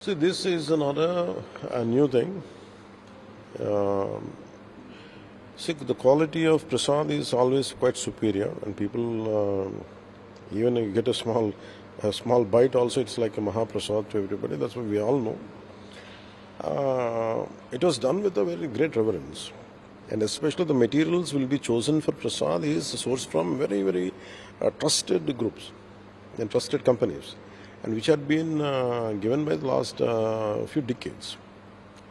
See, this is not a new thing. Um See, the quality of prasad is always quite superior, and people even if you get a small bite. Also, it's like a mahaprasad to everybody. That's what we all know. It was done with a very great reverence, and especially the materials will be chosen for prasad is sourced from very trusted groups and trusted companies, and which had been given by the last few decades.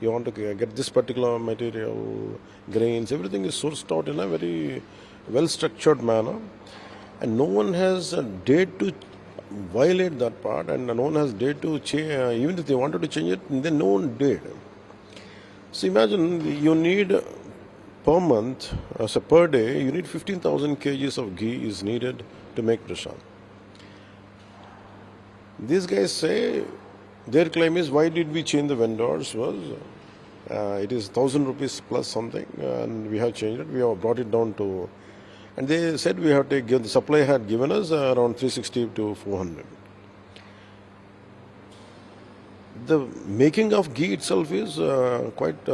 You want to get this particular material, grains, everything is sourced out in a very well structured manner, and no one has dared to violate that part, and no one has dared to change. Even if they wanted to change it, then no one dared. So imagine you need per month, so per day, you need 15,000 kgs of ghee is needed to make prasad. These guys say their claim is, why did we change the vendors? Was it is 1,000 rupees plus something, and we have changed it. We have brought it down to, and they said we have to give. The supply had given us around 360 to 400. The making of ghee itself is quite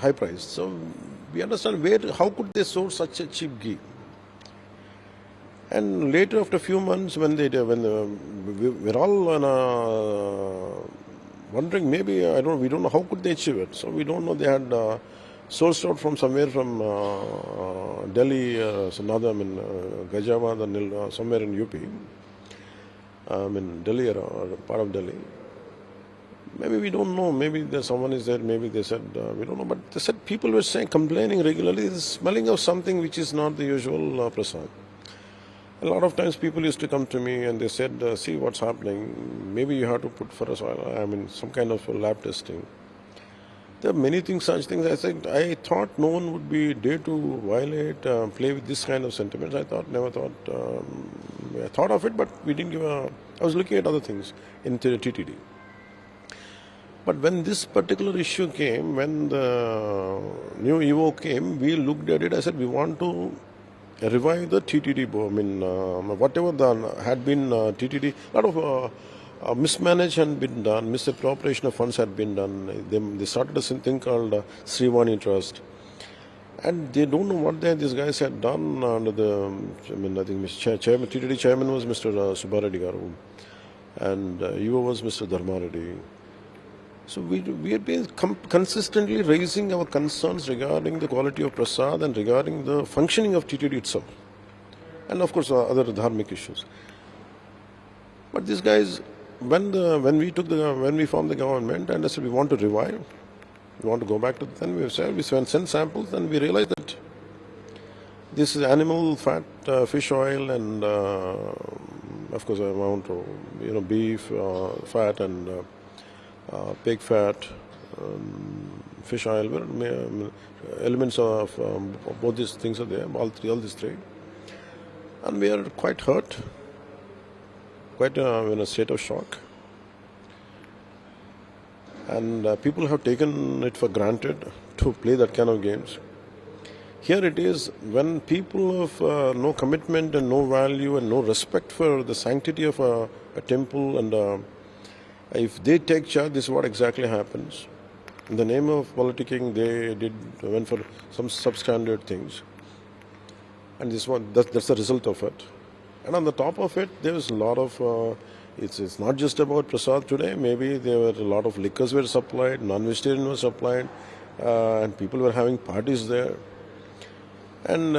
high price. So we understand how could they source such a cheap ghee? And later, after a few months, when we're all wondering, maybe we don't know how could they achieve it. So we don't know. They had sourced out from somewhere from Delhi, Gajava, somewhere in UP. Delhi or part of Delhi. Maybe we don't know. Maybe there's someone is there. Maybe they said we don't know. But they said people were complaining regularly. The smelling of something which is not the usual prasad. A lot of times people used to come to me and they said, see what's happening, maybe you have to put for some kind of lab testing. There are many things, such things. I thought no one would be dare to violate, play with this kind of sentiments. I thought of it, but we didn't I was looking at other things in TTD. But when this particular issue came, when the new EVO came, we looked at it. I said, we want to revive the TTD. Whatever had been TTD, a lot of mismanagement had been done, misappropriation of funds had been done. They started a thing called Srivani Trust, and they don't know what these guys had done under the. I think Chairman, TTD chairman was Mr. Subbareddy Garu, and EO was Mr. Dharma Reddy. So we have been consistently raising our concerns regarding the quality of prasad and regarding the functioning of TTD itself, and of course other dharmic issues. But these guys, when we formed the government, and I said we want to revive, we want to go back to, then we sent samples, and we realized that this is animal fat, fish oil, and of course amount of beef fat and pig fat, fish oil, elements of both these things are there, all these three. And we are quite hurt, quite in a state of shock. And people have taken it for granted to play that kind of games. Here it is, when people of no commitment and no value and no respect for the sanctity of a temple, and if they take charge, this is what exactly happens. In the name of politicking, they went for some substandard things, and that's the result of it. And on the top of it, there is a lot of. It's not just about prasad today. Maybe there were a lot of liquors were supplied, non-vegetarian was supplied, and people were having parties there. And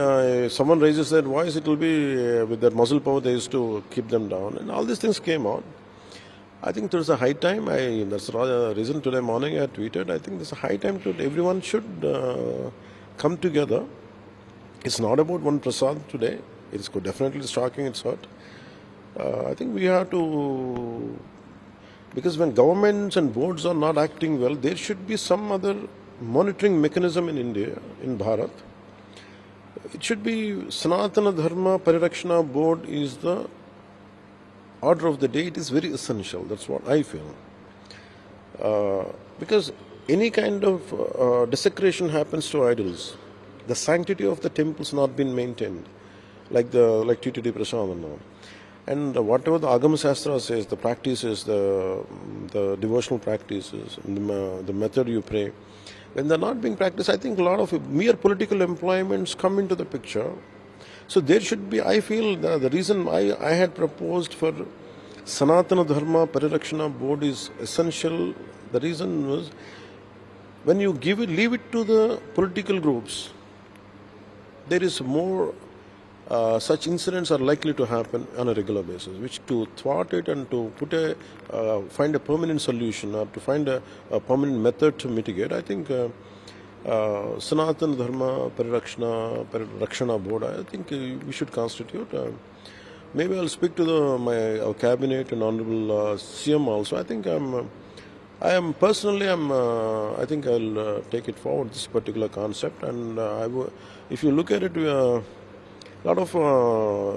someone raises their voice, it will be with that muscle power they used to keep them down, and all these things came out. I think there's a high time. That's the reason today morning I tweeted. I think there's a high time everyone should come together. It's not about one prasad today. It's definitely shocking. It's hurt. I think we have to, because when governments and boards are not acting well, there should be some other monitoring mechanism in India, in Bharat. It should be Sanatana Dharma Parirakshana Board is the order of the day. It is very essential. That's what I feel. Because any kind of desecration happens to idols. The sanctity of the temples not been maintained, like TTD Prasadam now. And whatever the Agama Shastra says, the practices, the devotional practices, the method you pray, when they're not being practiced, I think a lot of mere political employments come into the picture. So there should be, I feel, the reason I had proposed for Sanatana Dharma Parirakshana Board is essential. The reason was, when you leave it to the political groups, there is more such incidents are likely to happen on a regular basis, which to thwart it and to find a permanent solution or to find a permanent method to mitigate, I think Sanatana Dharma Parakshana Board, I think we should constitute. Maybe I'll speak to our cabinet and honorable CM also. I think I think I'll take it forward, this particular concept, and if you look at it, a lot of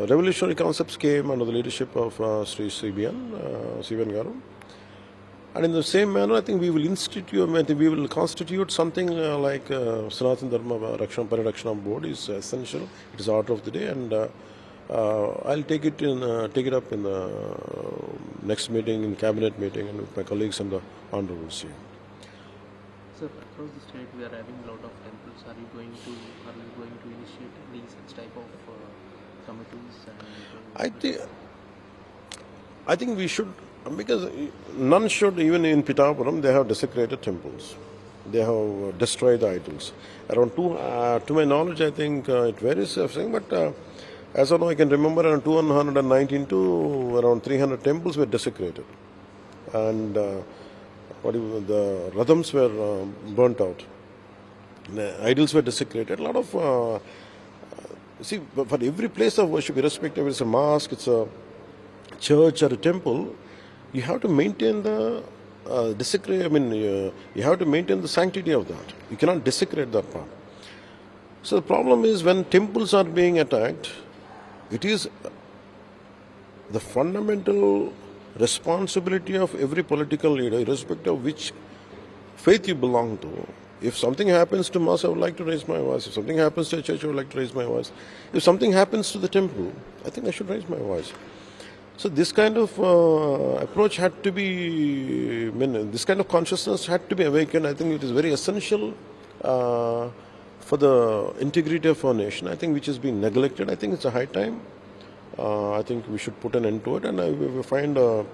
revolutionary concepts came under the leadership of Sri CBN Garu. And in the same manner, I think we will constitute something like Sanatana Dharma Parakshana Board is essential. It is order of the day, and I'll take it up in the next meeting, in cabinet meeting, and with my colleagues and the honorable CM. Sir, across the state we are having a lot of temples. Are you going to initiate these such type of committees? I think we should, because none should. Even in Pitapuram, they have desecrated temples. They have destroyed the idols. Around to my knowledge, I think it varies, but as of now, I can remember around 219 to around 300 temples were desecrated, and the radhams were burnt out. The idols were desecrated. A lot of for every place of worship, irrespective if it's a mosque, it's a church or a temple, you have to maintain the you have to maintain the sanctity of that. You cannot desecrate that part. So the problem is, when temples are being attacked, it is the fundamental responsibility of every political leader, irrespective of which faith you belong to. If something happens to mosque, I would like to raise my voice. If something happens to a church, I would like to raise my voice. If something happens to the temple, I think I should raise my voice. So this kind of approach had to be, this kind of consciousness had to be awakened. I think it is very essential for the integrity of our nation, I think, which has been neglected. I think it's a high time. I think we should put an end to it, and we will find a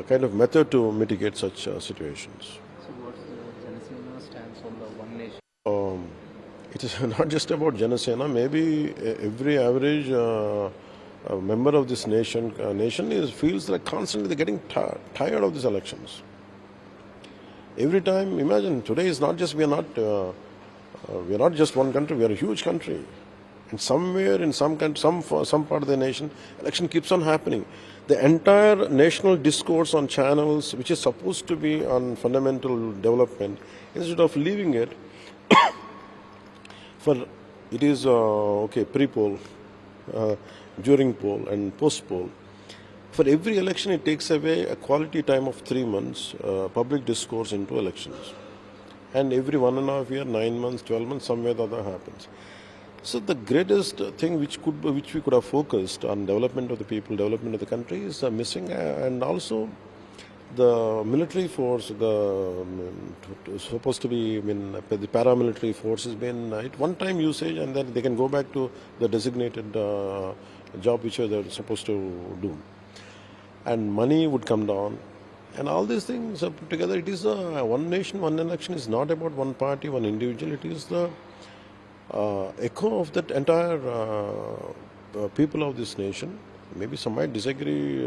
kind of method to mitigate such situations. So what's the Janasena stance on the one nation? It is not just about Janasena. Maybe every average member of this nation feels like constantly they're getting tired of these elections. Every time, imagine, today is not just, we are not just one country, we are a huge country. And somewhere in some part of the nation, election keeps on happening. The entire national discourse on channels, which is supposed to be on fundamental development, instead of leaving it for, it is pre-poll, during poll and post-poll. For every election, it takes away a quality time of 3 months, public discourse into elections. And every 1.5 years, 9 months, 12 months, somewhere the other happens. So the greatest thing which we could have focused on development of the people, development of the country is missing, and also the military force, supposed to be, the paramilitary force has been at one time usage, and then they can go back to the designated job which they're supposed to do. And money would come down. And all these things are put together. It is one nation, one election is not about one party, one individual. It is the echo of that entire people of this nation. Maybe some might disagree,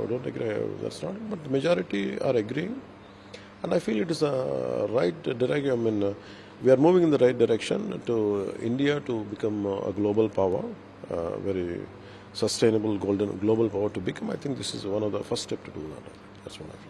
don't agree, that's not it, but the majority are agreeing. And I feel it is a right direction. We are moving in the right direction to India to become a global power, very sustainable global power to become. I think this is one of the first steps to do that. That's what I feel.